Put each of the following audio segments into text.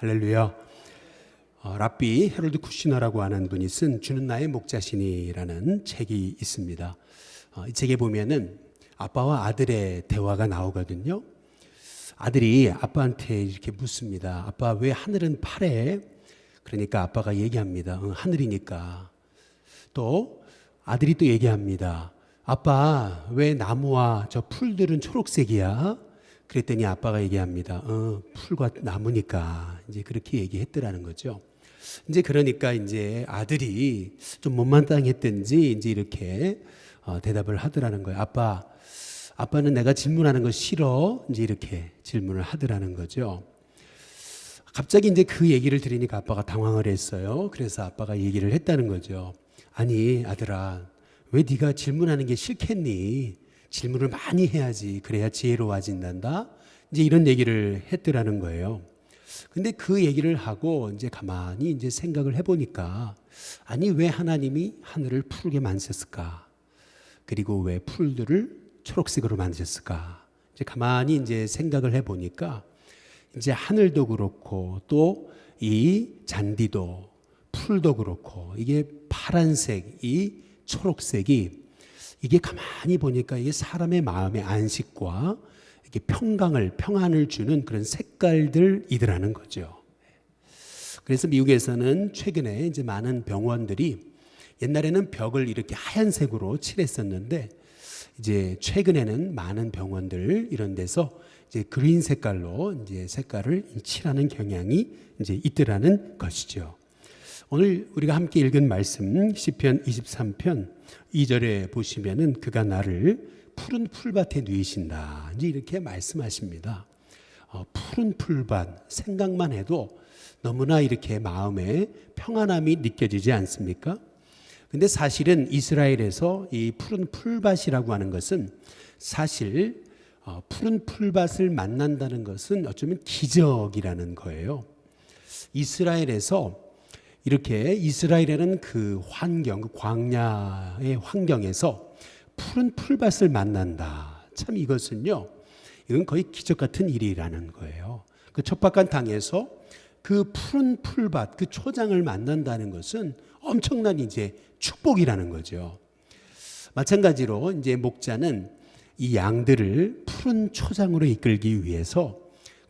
할렐루야. 랍비 헤롤드 쿠시너라고 하는 분이 쓴 주는 나의 목자신이라는 책이 있습니다. 이 책에 보면은 아빠와 아들의 대화가 나오거든요. 아들이 아빠한테 이렇게 묻습니다. 아빠, 왜 하늘은 파래? 그러니까 아빠가 얘기합니다. 하늘이니까. 또 아들이 또 얘기합니다. 아빠, 왜 나무와 저 풀들은 초록색이야? 그랬더니 아빠가 얘기합니다. 풀과 나무니까. 이제 그렇게 얘기했더라는 거죠. 이제 그러니까 이제 아들이 좀 못마땅했든지 이제 이렇게 대답을 하더라는 거예요. 아빠는 내가 질문하는 거 싫어. 이제 이렇게 질문을 하더라는 거죠. 갑자기 이제 그 얘기를 들으니까 아빠가 당황을 했어요. 그래서 아빠가 얘기를 했다는 거죠. 아니, 아들아, 왜 네가 질문하는 게 싫겠니? 질문을 많이 해야지. 그래야 지혜로워진단다. 이제 이런 얘기를 했더라는 거예요. 근데 그 얘기를 하고 이제 가만히 이제 생각을 해보니까, 아니, 왜 하나님이 하늘을 푸르게 만드셨을까? 그리고 왜 풀들을 초록색으로 만드셨을까? 이제 가만히 이제 생각을 해보니까 이제 하늘도 그렇고 또 이 잔디도 풀도 그렇고 이게 파란색, 이 초록색이 이게 가만히 보니까 이게 사람의 마음의 안식과 이게 평안을 주는 그런 색깔들이더라는 거죠. 그래서 미국에서는 최근에 이제 많은 병원들이 옛날에는 벽을 이렇게 하얀색으로 칠했었는데 이제 최근에는 많은 병원들 이런 데서 이제 그린 색깔로 이제 색깔을 칠하는 경향이 이제 있더라는 것이죠. 오늘 우리가 함께 읽은 말씀 시편 23편 2절에 보시면은 그가 나를 푸른 풀밭에 누이신다. 이제 이렇게 말씀하십니다. 푸른 풀밭 생각만 해도 너무나 이렇게 마음에 평안함이 느껴지지 않습니까? 근데 사실은 이스라엘에서 이 푸른 풀밭이라고 하는 것은 사실 푸른 풀밭을 만난다는 것은 어쩌면 기적이라는 거예요. 이스라엘에서 이렇게 이스라엘에는 그 환경, 그 광야의 환경에서 푸른 풀밭을 만난다. 참 이건 거의 기적 같은 일이라는 거예요. 그 척박한 땅에서 그 푸른 풀밭, 그 초장을 만난다는 것은 엄청난 이제 축복이라는 거죠. 마찬가지로 이제 목자는 이 양들을 푸른 초장으로 이끌기 위해서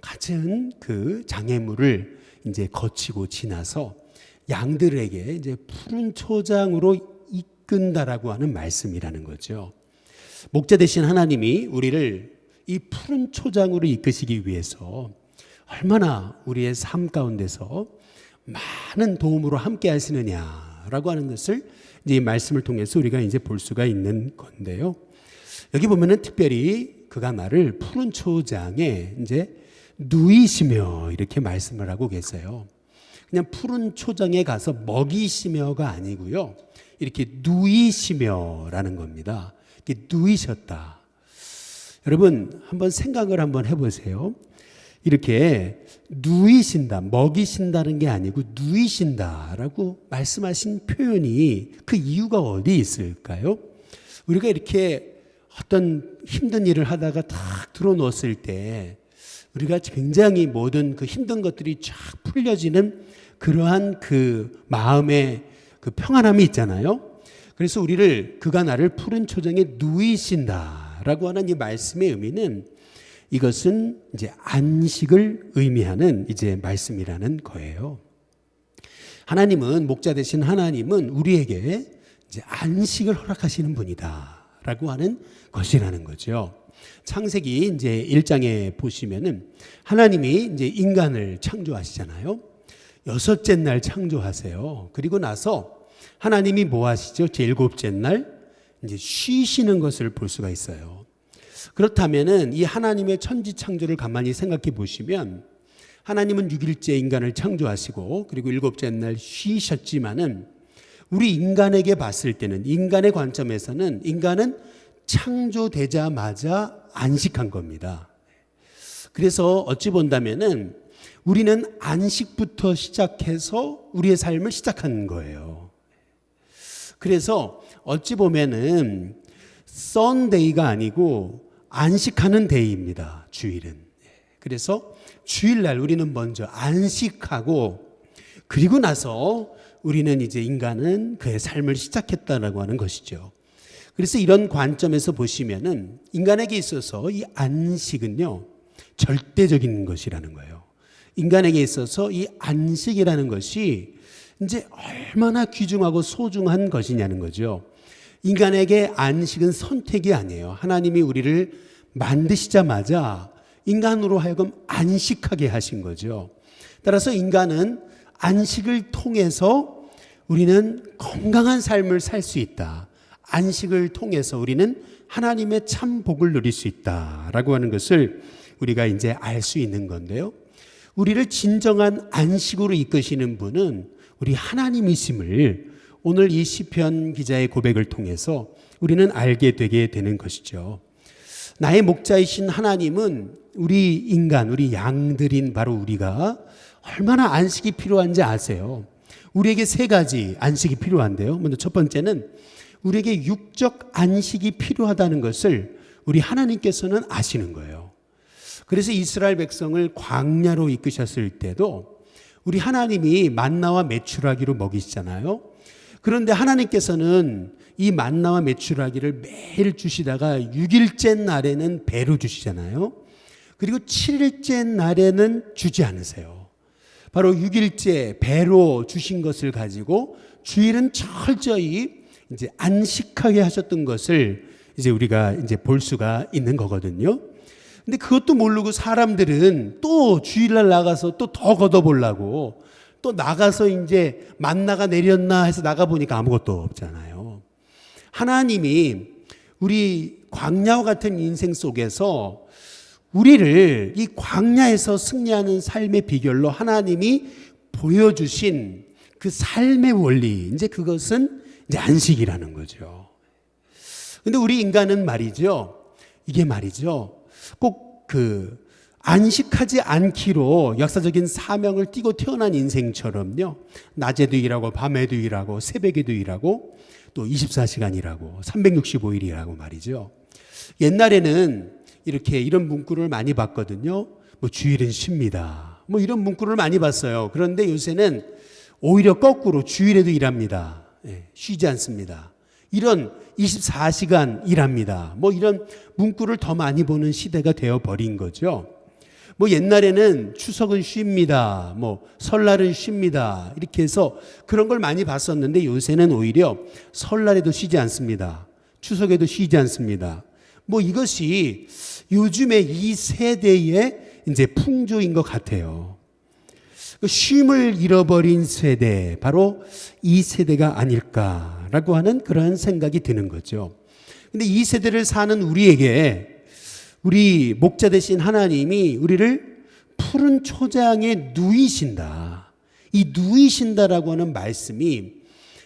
갖은 그 장애물을 이제 거치고 지나서 양들에게 이제 푸른 초장으로 이끈다라고 하는 말씀이라는 거죠. 목자 되신 하나님이 우리를 이 푸른 초장으로 이끄시기 위해서 얼마나 우리의 삶 가운데서 많은 도움으로 함께 하시느냐라고 하는 것을 이제 이 말씀을 통해서 우리가 이제 볼 수가 있는 건데요. 여기 보면은 특별히 그가 나를 푸른 초장에 이제 누이시며 이렇게 말씀을 하고 계세요. 그냥 푸른 초장에 가서 먹이시며가 아니고요. 이렇게 누이시며라는 겁니다. 이렇게 누이셨다. 여러분 한번 생각을 한번 해보세요. 이렇게 누이신다, 먹이신다는 게 아니고 누이신다라고 말씀하신 표현이 그 이유가 어디 있을까요? 우리가 이렇게 어떤 힘든 일을 하다가 탁 들어놓았을 때 우리가 굉장히 모든 그 힘든 것들이 쫙 풀려지는 그러한 그 마음의 그 평안함이 있잖아요. 그래서 우리를 그가 나를 푸른 초장에 누이신다라고 하는 이 말씀의 의미는 이것은 이제 안식을 의미하는 이제 말씀이라는 거예요. 하나님은 목자 되신 하나님은 우리에게 이제 안식을 허락하시는 분이다라고 하는 것이라는 거죠. 창세기 이제 1장에 보시면은 하나님이 이제 인간을 창조하시잖아요. 6째 날 창조하세요. 그리고 나서 하나님이 뭐 하시죠? 제 7째 날 이제 쉬시는 것을 볼 수가 있어요. 그렇다면은 이 하나님의 천지 창조를 가만히 생각해 보시면 하나님은 6일째 인간을 창조하시고 그리고 7째 날 쉬셨지만은 우리 인간에게 봤을 때는 인간의 관점에서는 인간은 창조되자마자 안식한 겁니다. 그래서 어찌 본다면은 우리는 안식부터 시작해서 우리의 삶을 시작한 거예요. 그래서 어찌 보면은 썬데이가 아니고 안식하는 데이입니다. 주일은. 그래서 주일날 우리는 먼저 안식하고 그리고 나서 우리는 이제 인간은 그의 삶을 시작했다라고 하는 것이죠. 그래서 이런 관점에서 보시면은 인간에게 있어서 이 안식은요, 절대적인 것이라는 거예요. 인간에게 있어서 이 안식이라는 것이 이제 얼마나 귀중하고 소중한 것이냐는 거죠. 인간에게 안식은 선택이 아니에요. 하나님이 우리를 만드시자마자 인간으로 하여금 안식하게 하신 거죠. 따라서 인간은 안식을 통해서 우리는 건강한 삶을 살 수 있다. 안식을 통해서 우리는 하나님의 참 복을 누릴 수 있다라고 하는 것을 우리가 이제 알 수 있는 건데요. 우리를 진정한 안식으로 이끄시는 분은 우리 하나님이심을 오늘 이 시편 기자의 고백을 통해서 우리는 알게 되게 되는 것이죠. 나의 목자이신 하나님은 우리 인간, 우리 양들인 바로 우리가 얼마나 안식이 필요한지 아세요? 우리에게 세 가지 안식이 필요한데요. 먼저 첫 번째는 우리에게 육적 안식이 필요하다는 것을 우리 하나님께서는 아시는 거예요. 그래서 이스라엘 백성을 광야로 이끄셨을 때도 우리 하나님이 만나와 메추라기로 먹이시잖아요. 그런데 하나님께서는 이 만나와 메추라기를 매일 주시다가 6일째 날에는 배로 주시잖아요. 그리고 7일째 날에는 주지 않으세요. 바로 6일째 배로 주신 것을 가지고 주일은 철저히 이제 안식하게 하셨던 것을 이제 우리가 이제 볼 수가 있는 거거든요. 근데 그것도 모르고 사람들은 또 주일날 나가서 또 더 걷어보려고 또 나가서 이제 만나가 내렸나 해서 나가보니까 아무것도 없잖아요. 하나님이 우리 광야와 같은 인생 속에서 우리를 이 광야에서 승리하는 삶의 비결로 하나님이 보여주신 그 삶의 원리, 이제 그것은 이제 안식이라는 거죠. 근데 우리 인간은 말이죠. 이게 말이죠. 꼭 그 안식하지 않기로 역사적인 사명을 띠고 태어난 인생처럼요. 낮에도 일하고 밤에도 일하고 새벽에도 일하고 또 24시간 일하고 365일이라고 말이죠. 옛날에는 이렇게 이런 문구를 많이 봤거든요. 뭐 주일은 쉽니다. 뭐 이런 문구를 많이 봤어요. 그런데 요새는 오히려 거꾸로 주일에도 일합니다. 쉬지 않습니다. 이런 24시간 일합니다. 뭐 이런 문구를 더 많이 보는 시대가 되어버린 거죠. 뭐 옛날에는 추석은 쉽니다. 뭐 설날은 쉽니다. 이렇게 해서 그런 걸 많이 봤었는데 요새는 오히려 설날에도 쉬지 않습니다. 추석에도 쉬지 않습니다. 뭐 이것이 요즘에 이 세대의 이제 풍조인 것 같아요. 쉼을 잃어버린 세대, 바로 이 세대가 아닐까라고 하는 그런 생각이 드는 거죠. 근데 이 세대를 사는 우리에게 우리 목자 되신 하나님이 우리를 푸른 초장에 누이신다. 이 누이신다라고 하는 말씀이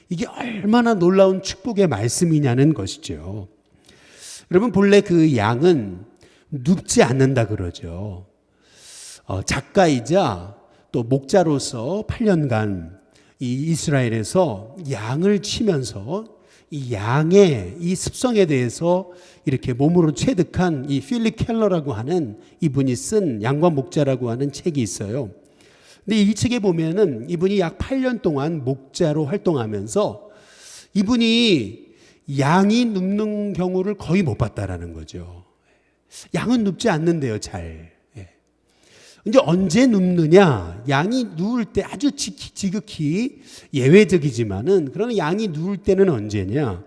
이게 얼마나 놀라운 축복의 말씀이냐는 것이죠. 여러분, 본래 그 양은 눕지 않는다 그러죠. 작가이자 또 목자로서 8년간 이 이스라엘에서 양을 치면서 이 양의 이 습성에 대해서 이렇게 몸으로 체득한 이 필립 켈러라고 하는 이분이 쓴 양과 목자라고 하는 책이 있어요. 근데 이 책에 보면은 이분이 약 8년 동안 목자로 활동하면서 이분이 양이 눕는 경우를 거의 못 봤다라는 거죠. 양은 눕지 않는데요, 잘. 이제 언제 눕느냐? 양이 누울 때 아주 지극히 예외적이지만은 그러나 양이 누울 때는 언제냐?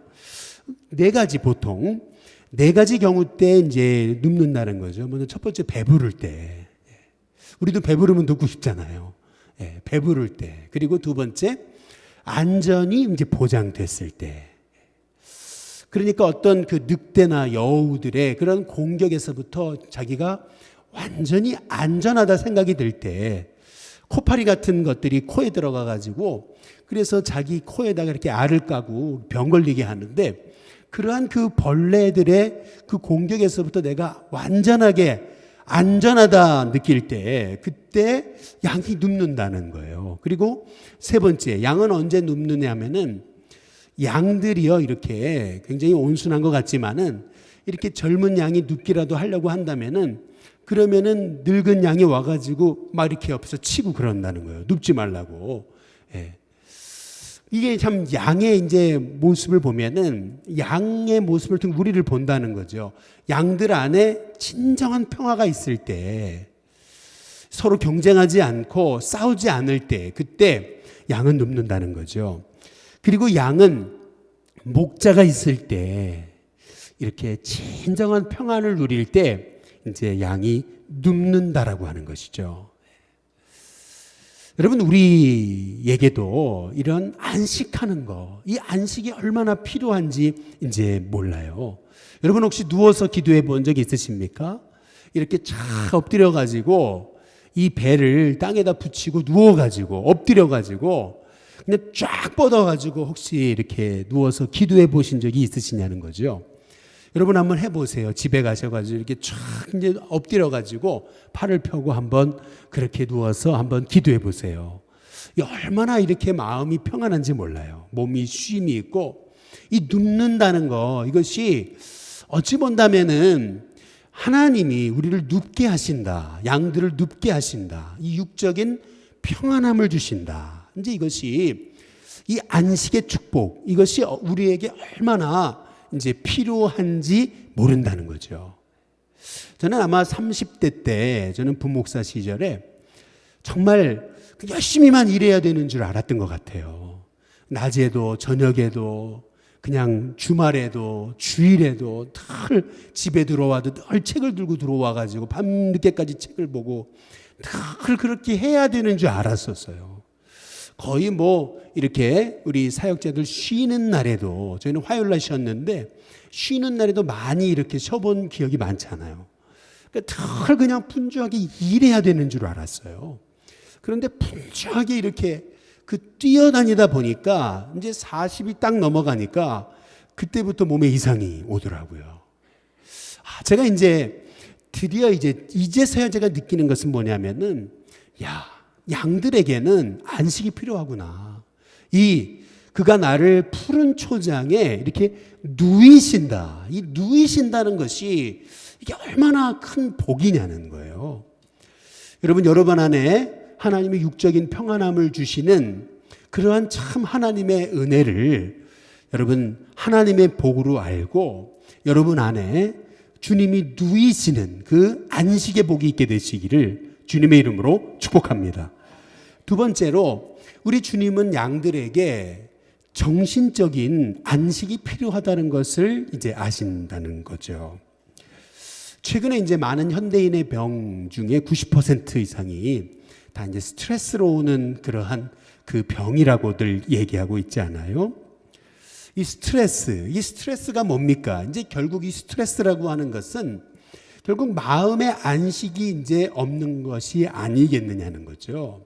보통 네 가지 경우 때 이제 눕는다는 거죠. 먼저 첫 번째 배부를 때. 우리도 배부르면 눕고 싶잖아요. 배부를 때. 그리고 두 번째 안전이 이제 보장됐을 때. 그러니까 어떤 그 늑대나 여우들의 그런 공격에서부터 자기가 완전히 안전하다 생각이 들 때 코파리 같은 것들이 코에 들어가 가지고 그래서 자기 코에다가 이렇게 알을 까고 병 걸리게 하는데 그러한 그 벌레들의 그 공격에서부터 내가 완전하게 안전하다 느낄 때 그때 양이 눕는다는 거예요. 그리고 세 번째, 양은 언제 눕느냐면은 양들이요 이렇게 굉장히 온순한 것 같지만은 이렇게 젊은 양이 눕기라도 하려고 한다면은 그러면은 늙은 양이 와가지고 막 이렇게 옆에서 치고 그런다는 거예요. 눕지 말라고. 예. 이게 참 양의 이제 모습을 보면은 양의 모습을 통해 우리를 본다는 거죠. 양들 안에 진정한 평화가 있을 때, 서로 경쟁하지 않고 싸우지 않을 때, 그때 양은 눕는다는 거죠. 그리고 양은 목자가 있을 때, 이렇게 진정한 평안을 누릴 때 이제 양이 눕는다라고 하는 것이죠. 여러분, 우리에게도 이런 안식하는 거, 이 안식이 얼마나 필요한지 이제 몰라요. 여러분 혹시 누워서 기도해 본 적 있으십니까? 이렇게 쫙 엎드려 가지고 이 배를 땅에다 붙이고 누워 가지고 엎드려 가지고 그냥 쫙 뻗어 가지고 혹시 이렇게 누워서 기도해 보신 적이 있으시냐는 거죠. 여러분 한번 해보세요. 집에 가셔가지고 이렇게 쫙 이제 엎드려가지고 팔을 펴고 한번 그렇게 누워서 한번 기도해 보세요. 얼마나 이렇게 마음이 평안한지 몰라요. 몸이 쉼이 있고 이 눕는다는 거, 이것이 어찌 본다면은 하나님이 우리를 눕게 하신다. 양들을 눕게 하신다. 이 육적인 평안함을 주신다. 이제 이것이 이 안식의 축복, 이것이 우리에게 얼마나 이제 필요한지 모른다는 거죠. 저는 아마 30대 때, 저는 부목사 시절에 정말 열심히만 일해야 되는 줄 알았던 것 같아요. 낮에도 저녁에도 그냥 주말에도 주일에도 늘 집에 들어와도 늘 책을 들고 들어와가지고 밤늦게까지 책을 보고 늘 그렇게 해야 되는 줄 알았었어요. 거의 뭐 이렇게 우리 사역자들 쉬는 날에도, 저희는 화요일 날 쉬었는데 쉬는 날에도 많이 이렇게 쉬어본 기억이 많잖아요. 그러니까 늘 그냥 분주하게 일해야 되는 줄 알았어요. 그런데 분주하게 이렇게 뛰어다니다 보니까 이제 40이 딱 넘어가니까 그때부터 몸에 이상이 오더라고요. 제가 이제 드디어 이제서야 제가 느끼는 것은 뭐냐면은, 양들에게는 안식이 필요하구나. 그가 나를 푸른 초장에 이렇게 누이신다. 이 누이신다는 것이 이게 얼마나 큰 복이냐는 거예요. 여러분 안에 하나님의 육적인 평안함을 주시는 그러한 참 하나님의 은혜를 여러분 하나님의 복으로 알고 여러분 안에 주님이 누이시는 그 안식의 복이 있게 되시기를 주님의 이름으로 축복합니다. 두 번째로, 우리 주님은 양들에게 정신적인 안식이 필요하다는 것을 이제 아신다는 거죠. 최근에 이제 많은 현대인의 병 중에 90% 이상이 다 이제 스트레스로 오는 그러한 그 병이라고들 얘기하고 있지 않아요? 이 스트레스가 뭡니까? 이제 결국 이 스트레스라고 하는 것은 결국 마음의 안식이 이제 없는 것이 아니겠느냐는 거죠.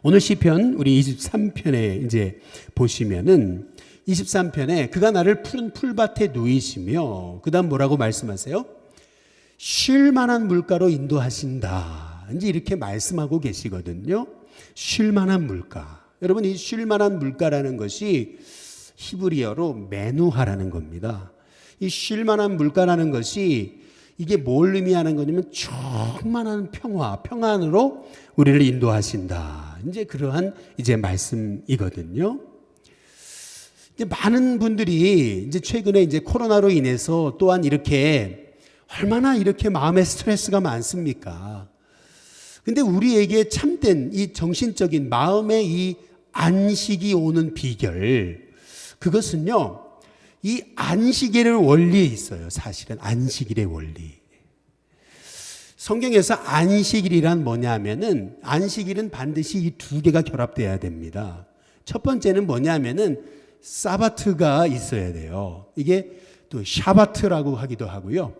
오늘 시편 우리 23편에 이제 보시면은 23편에 그가 나를 푸른 풀밭에 누이시며 그다음 뭐라고 말씀하세요? 쉴 만한 물가로 인도하신다. 이제 이렇게 말씀하고 계시거든요. 쉴 만한 물가. 여러분, 이 쉴 만한 물가라는 것이 히브리어로 메누하라는 겁니다. 이 쉴 만한 물가라는 것이 이게 뭘 의미하는 거냐면 충만한 평안으로 우리를 인도하신다. 이제 그러한 이제 말씀이거든요. 이제 많은 분들이 이제 최근에 이제 코로나로 인해서 또한 이렇게 얼마나 이렇게 마음의 스트레스가 많습니까? 근데 우리에게 참된 이 정신적인 마음의 이 안식이 오는 비결, 그것은요, 이 안식일의 원리에 있어요. 사실은 안식일의 원리. 성경에서 안식일이란 뭐냐면은, 안식일은 반드시 이 두 개가 결합돼야 됩니다. 첫 번째는 뭐냐면은 사바트가 있어야 돼요. 이게 또 샤바트라고 하기도 하고요.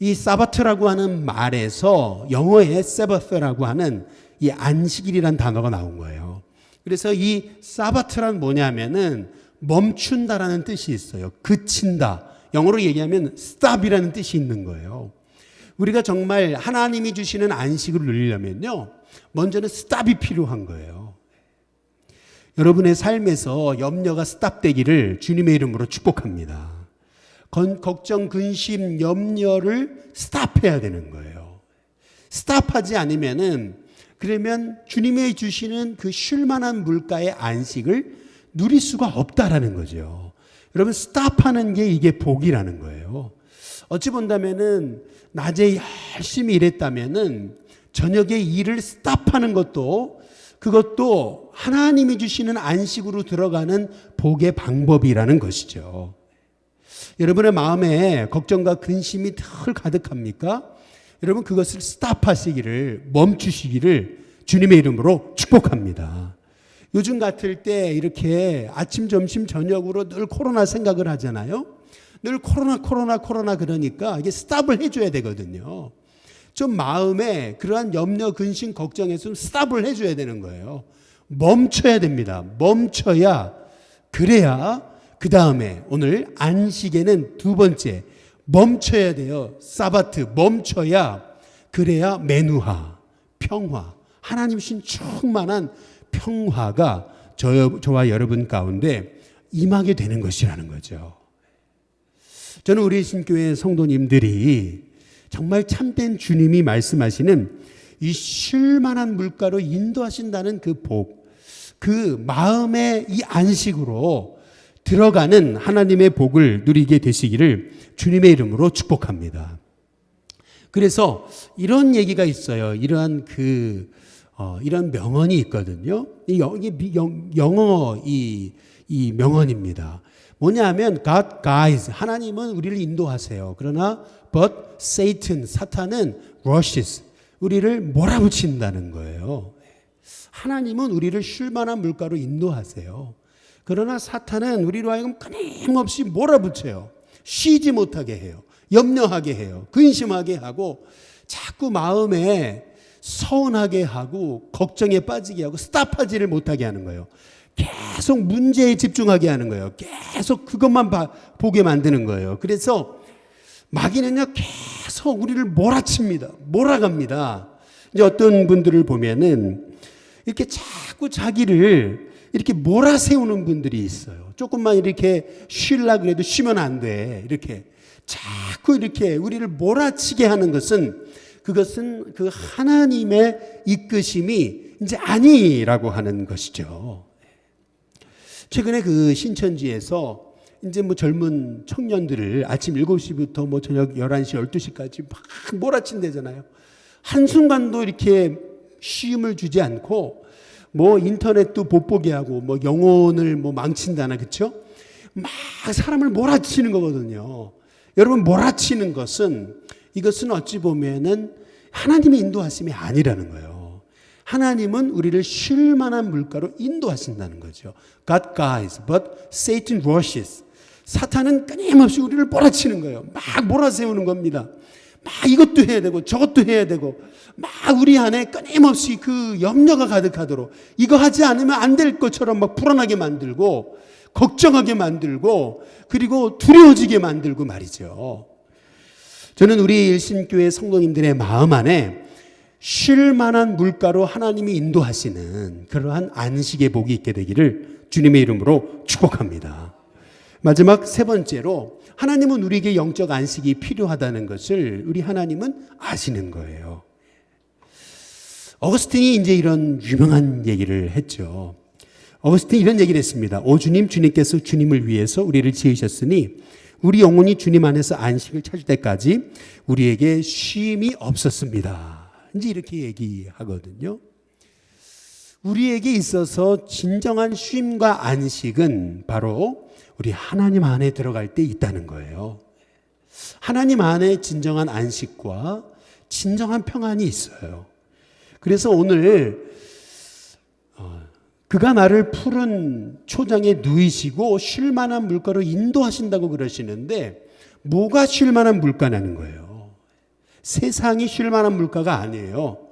이 사바트라고 하는 말에서 영어의 세버스라고 하는 이 안식일이란 단어가 나온 거예요. 그래서 이 사바트란 뭐냐면은 멈춘다라는 뜻이 있어요. 그친다. 영어로 얘기하면 stop이라는 뜻이 있는 거예요. 우리가 정말 하나님이 주시는 안식을 누리려면요, 먼저는 stop이 필요한 거예요. 여러분의 삶에서 염려가 stop되기를 주님의 이름으로 축복합니다. 걱정, 근심, 염려를 stop해야 되는 거예요. 스탑하지 않으면은 그러면 주님이 주시는 그 쉴만한 물가의 안식을 누릴 수가 없다라는 거죠. 여러분 스탑하는 게 이게 복이라는 거예요. 어찌 본다면은 낮에 열심히 일했다면은 저녁에 일을 스탑하는 그것도 하나님이 주시는 안식으로 들어가는 복의 방법이라는 것이죠. 여러분의 마음에 걱정과 근심이 덜 가득합니까? 여러분 그것을 스탑하시기를, 멈추시기를 주님의 이름으로 축복합니다. 요즘 같을 때 이렇게 아침, 점심, 저녁으로 늘 코로나 생각을 하잖아요. 늘 코로나 그러니까 이게 스탑을 해줘야 되거든요. 좀 마음에 그러한 염려, 근심, 걱정에서 좀 스탑을 해줘야 되는 거예요. 멈춰야 됩니다. 멈춰야, 그래야 그 다음에 오늘 안식에는 두 번째 멈춰야 돼요. 사바트, 멈춰야, 그래야 메누하, 평화, 하나님 신 충만한 평화가 저와 여러분 가운데 임하게 되는 것이라는 거죠. 저는 우리 신교회 성도님들이 정말 참된 주님이 말씀하시는 이 쉴만한 물가로 인도하신다는 그 복, 그 마음의 이 안식으로 들어가는 하나님의 복을 누리게 되시기를 주님의 이름으로 축복합니다. 그래서 이런 얘기가 있어요. 이런 명언이 있거든요. 영어 이 명언입니다. 뭐냐면 God guides, 하나님은 우리를 인도하세요. 그러나 but Satan, 사탄은 rushes, 우리를 몰아붙인다는 거예요. 하나님은 우리를 쉴만한 물가로 인도하세요. 그러나 사탄은 우리로 하여금 끊임없이 몰아붙여요. 쉬지 못하게 해요. 염려하게 해요. 근심하게 하고 자꾸 마음에 서운하게 하고 걱정에 빠지게 하고 스탑하지를 못하게 하는 거예요. 계속 문제에 집중하게 하는 거예요. 계속 그것만 보게 만드는 거예요. 그래서 마귀는요 계속 우리를 몰아칩니다. 몰아갑니다. 이제 어떤 분들을 보면은 이렇게 자꾸 자기를 이렇게 몰아세우는 분들이 있어요. 조금만 이렇게 쉬려고 해도 쉬면 안 돼. 이렇게 자꾸 이렇게 우리를 몰아치게 하는 그것은 그 하나님의 이끄심이 이제 아니라고 하는 것이죠. 최근에 그 신천지에서 이제 젊은 청년들을 아침 7시부터 저녁 11시, 12시까지 막 몰아친대잖아요. 한순간도 이렇게 쉼을 주지 않고 인터넷도 못 보게 하고 영혼을 망친다나, 그렇죠? 막 사람을 몰아치는 거거든요. 여러분, 몰아치는 이것은 어찌 보면은 하나님의 인도하심이 아니라는 거예요. 하나님은 우리를 쉴 만한 물가로 인도하신다는 거죠. God guides, but Satan rushes. 사탄은 끊임없이 우리를 몰아치는 거예요. 막 몰아세우는 겁니다. 막 이것도 해야 되고 저것도 해야 되고 막 우리 안에 끊임없이 그 염려가 가득하도록 이거 하지 않으면 안 될 것처럼 막 불안하게 만들고 걱정하게 만들고 그리고 두려워지게 만들고 말이죠. 저는 우리 일신교회 성도님들의 마음 안에 쉴 만한 물가로 하나님이 인도하시는 그러한 안식의 복이 있게 되기를 주님의 이름으로 축복합니다. 마지막 세 번째로, 하나님은 우리에게 영적 안식이 필요하다는 것을 우리 하나님은 아시는 거예요. 어거스틴이 이제 이런 유명한 얘기를 했죠. 어거스틴이 이런 얘기를 했습니다. 오 주님, 주님께서 주님을 위해서 우리를 지으셨으니 우리 영혼이 주님 안에서 안식을 찾을 때까지 우리에게 쉼이 없었습니다. 이제 이렇게 얘기하거든요. 우리에게 있어서 진정한 쉼과 안식은 바로 우리 하나님 안에 들어갈 때 있다는 거예요. 하나님 안에 진정한 안식과 진정한 평안이 있어요. 그래서 오늘 그가 나를 푸른 초장에 누이시고 쉴 만한 물가로 인도하신다고 그러시는데, 뭐가 쉴 만한 물가라는 거예요? 세상이 쉴 만한 물가가 아니에요.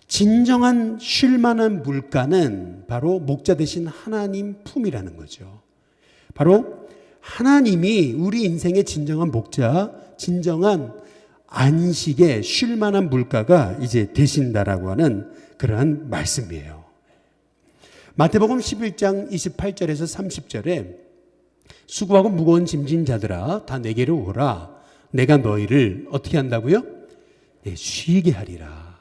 진정한 쉴 만한 물가는 바로 목자 되신 하나님 품이라는 거죠. 바로 하나님이 우리 인생의 진정한 목자, 진정한 안식에 쉴 만한 물가가 이제 되신다라고 하는 그러한 말씀이에요. 마태복음 11장 28절에서 30절에 수고하고 무거운 짐진 자들아 다 내게로 오라. 내가 너희를 어떻게 한다고요? 쉬게 하리라.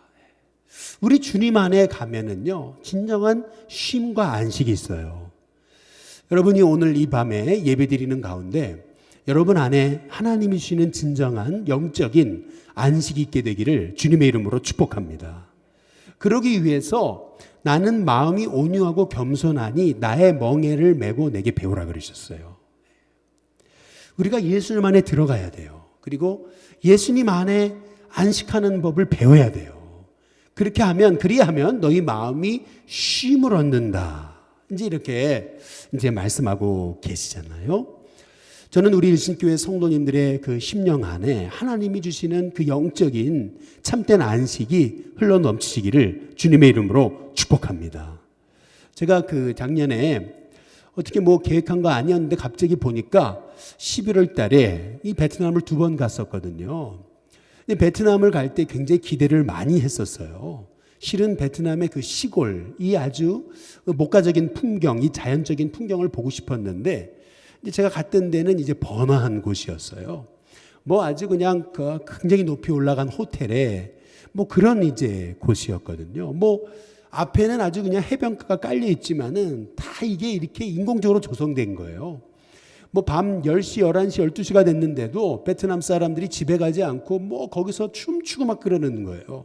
우리 주님 안에 가면은요, 진정한 쉼과 안식이 있어요. 여러분이 오늘 이 밤에 예배 드리는 가운데 여러분 안에 하나님이 주시는 진정한 영적인 안식이 있게 되기를 주님의 이름으로 축복합니다. 그러기 위해서 나는 마음이 온유하고 겸손하니 나의 멍에를 메고 내게 배우라 그러셨어요. 우리가 예수님 안에 들어가야 돼요. 그리고 예수님 안에 안식하는 법을 배워야 돼요. 그리하면 너희 마음이 쉼을 얻는다. 이렇게 말씀하고 계시잖아요. 저는 우리 일신교회 성도님들의 그 심령 안에 하나님이 주시는 그 영적인 참된 안식이 흘러 넘치시기를 주님의 이름으로 축복합니다. 제가 그 작년에 어떻게 계획한 거 아니었는데 갑자기 보니까 11월 달에 이 베트남을 2번 갔었거든요. 근데 베트남을 갈 때 굉장히 기대를 많이 했었어요. 실은 베트남의 그 시골, 이 아주 목가적인 풍경, 이 자연적인 풍경을 보고 싶었는데 제가 갔던 데는 이제 번화한 곳이었어요. 아주 그냥 굉장히 높이 올라간 호텔에 그런 이제 곳이었거든요. 앞에는 아주 그냥 해변가가 깔려 있지만은 다 이게 이렇게 인공적으로 조성된 거예요. 밤 10시, 11시, 12시가 됐는데도 베트남 사람들이 집에 가지 않고 거기서 춤추고 막 그러는 거예요.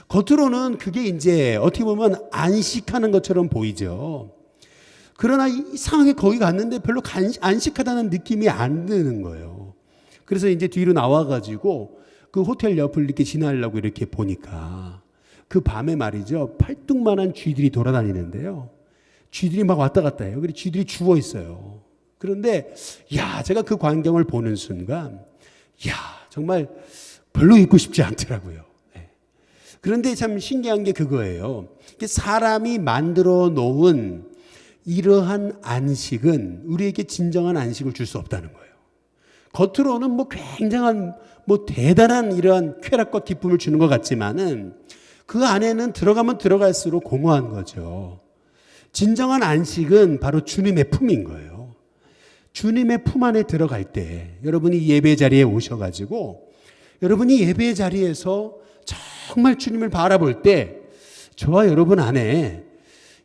겉으로는 그게 이제 어떻게 보면 안식하는 것처럼 보이죠. 그러나 이상하게 거기 갔는데 별로 안식하다는 느낌이 안 드는 거예요. 그래서 이제 뒤로 나와가지고 그 호텔 옆을 이렇게 지나려고 이렇게 보니까 그 밤에 말이죠. 팔뚝만한 쥐들이 돌아다니는데요. 쥐들이 막 왔다 갔다 해요. 그리고 쥐들이 죽어 있어요. 그런데 제가 그 광경을 보는 순간 정말 별로 있고 싶지 않더라고요. 그런데 참 신기한 게 그거예요. 사람이 만들어 놓은 이러한 안식은 우리에게 진정한 안식을 줄 수 없다는 거예요. 겉으로는 굉장한 대단한 이러한 쾌락과 기쁨을 주는 것 같지만은 그 안에는 들어가면 들어갈수록 공허한 거죠. 진정한 안식은 바로 주님의 품인 거예요. 주님의 품 안에 들어갈 때 여러분이 예배 자리에 오셔가지고 여러분이 예배 자리에서 정말 주님을 바라볼 때 저와 여러분 안에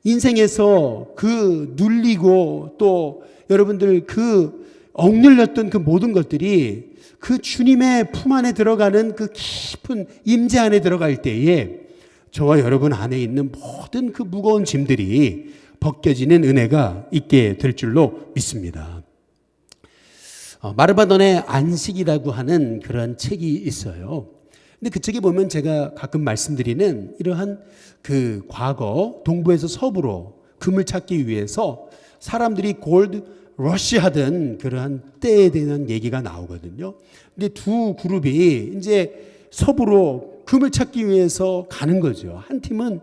인생에서 그 눌리고 또 여러분들 그 억눌렸던 그 모든 것들이 그 주님의 품 안에 들어가는 그 깊은 임재 안에 들어갈 때에 저와 여러분 안에 있는 모든 그 무거운 짐들이 벗겨지는 은혜가 있게 될 줄로 믿습니다. 마르바돈의 안식이라고 하는 그런 책이 있어요. 근데 그 책에 보면 제가 가끔 말씀드리는 이러한 그 과거 동부에서 서부로 금을 찾기 위해서 사람들이 골드 러시 하던 그러한 때에 대한 얘기가 나오거든요. 근데 두 그룹이 이제 서부로 금을 찾기 위해서 가는 거죠. 한 팀은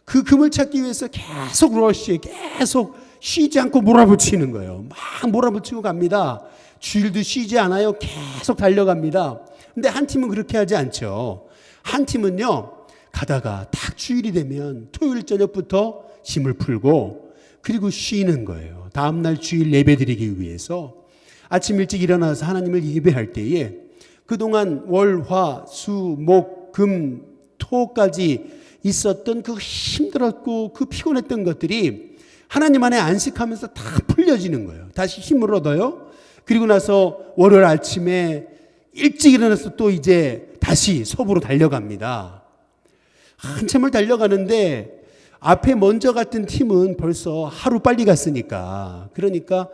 그 금을 찾기 위해서 계속 러시에 계속 쉬지 않고 몰아붙이는 거예요. 막 몰아붙이고 갑니다. 주일도 쉬지 않아요. 계속 달려갑니다. 근데 한 팀은 그렇게 하지 않죠. 한 팀은요, 가다가 딱 주일이 되면 토요일 저녁부터 짐을 풀고 그리고 쉬는 거예요. 다음날 주일 예배 드리기 위해서 아침 일찍 일어나서 하나님을 예배할 때에 그동안 월, 화, 수, 목, 금, 토까지 있었던 그 힘들었고 그 피곤했던 것들이 하나님 안에 안식하면서 다 풀려지는 거예요. 다시 힘을 얻어요. 그리고 나서 월요일 아침에 일찍 일어나서 또 이제 다시 서부로 달려갑니다. 한참을 달려가는데 앞에 먼저 갔던 팀은 벌써 하루 빨리 갔으니까 그러니까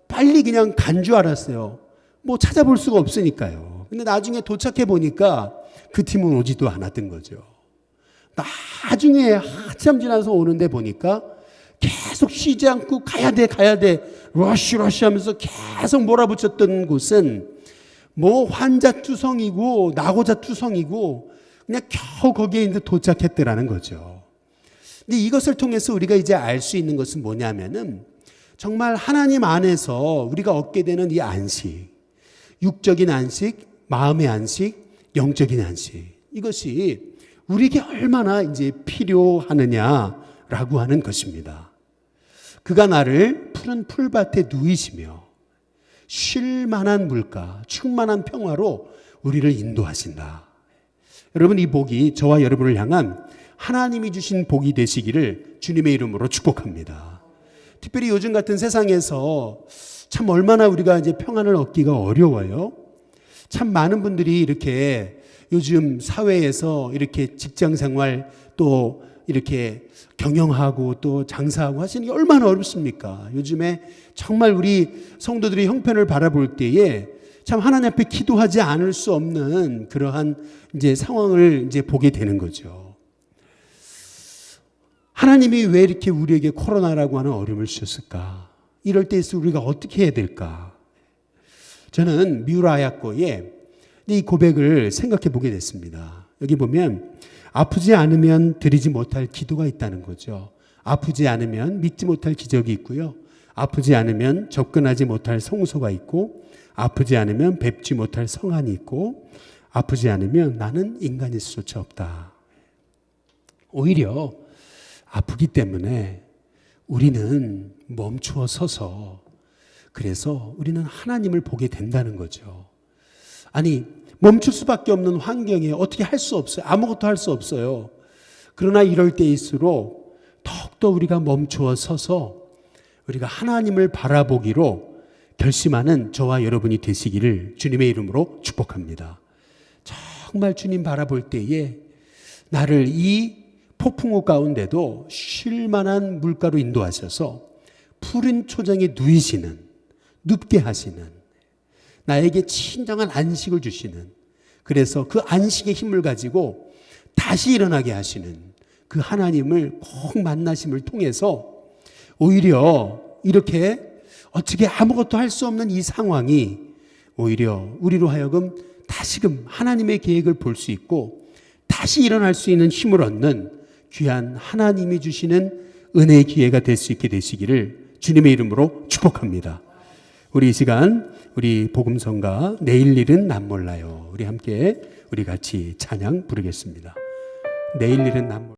빨리 그냥 간 줄 알았어요. 찾아볼 수가 없으니까요. 근데 나중에 도착해 보니까 그 팀은 오지도 않았던 거죠. 나중에 한참 지나서 오는데 보니까 계속 쉬지 않고 가야 돼 러쉬 하면서 계속 몰아붙였던 곳은 환자투성이고 낙오자투성이고 그냥 겨우 거기에 이제 도착했더라는 거죠. 근데 이것을 통해서 우리가 이제 알 수 있는 것은 뭐냐면은 정말 하나님 안에서 우리가 얻게 되는 이 안식, 육적인 안식, 마음의 안식, 영적인 안식, 이것이 우리에게 얼마나 이제 필요하느냐라고 하는 것입니다. 그가 나를 푸른 풀밭에 누이시며 쉴 만한 물가, 충만한 평화로 우리를 인도하신다. 여러분, 이 복이 저와 여러분을 향한 하나님이 주신 복이 되시기를 주님의 이름으로 축복합니다. 특별히 요즘 같은 세상에서 참 얼마나 우리가 이제 평안을 얻기가 어려워요. 참 많은 분들이 이렇게 요즘 사회에서 이렇게 직장 생활 또 이렇게 경영하고 또 장사하고 하시는 게 얼마나 어렵습니까? 요즘에 정말 우리 성도들이 형편을 바라볼 때에 참 하나님 앞에 기도하지 않을 수 없는 그러한 이제 상황을 이제 보게 되는 거죠. 하나님이 왜 이렇게 우리에게 코로나라고 하는 어려움을 주셨을까? 이럴 때에서 우리가 어떻게 해야 될까? 저는 미우라야코의 이 고백을 생각해 보게 됐습니다. 여기 보면 아프지 않으면 드리지 못할 기도가 있다는 거죠. 아프지 않으면 믿지 못할 기적이 있고요. 아프지 않으면 접근하지 못할 성소가 있고, 아프지 않으면 뵙지 못할 성안이 있고, 아프지 않으면 나는 인간일 수조차 없다. 오히려 아프기 때문에 우리는 멈추어 서서 그래서 우리는 하나님을 보게 된다는 거죠. 아니, 멈출 수밖에 없는 환경에 어떻게 할 수 없어요. 아무것도 할 수 없어요. 그러나 이럴 때일수록 더욱더 우리가 멈추어 서서 우리가 하나님을 바라보기로 결심하는 저와 여러분이 되시기를 주님의 이름으로 축복합니다. 정말 주님 바라볼 때에 나를 이 폭풍우 가운데도 쉴 만한 물가로 인도하셔서 푸른 초장에 누이시는, 눕게 하시는, 나에게 진정한 안식을 주시는, 그래서 그 안식의 힘을 가지고 다시 일어나게 하시는 그 하나님을 꼭 만나심을 통해서 오히려 이렇게 어떻게 아무것도 할 수 없는 이 상황이 오히려 우리로 하여금 다시금 하나님의 계획을 볼 수 있고 다시 일어날 수 있는 힘을 얻는 귀한 하나님이 주시는 은혜의 기회가 될 수 있게 되시기를 주님의 이름으로 축복합니다. 우리 이 시간 우리 복음성가 내일 일은 난 몰라요. 우리 함께 우리 같이 찬양 부르겠습니다. 내일 일은 난 몰라요.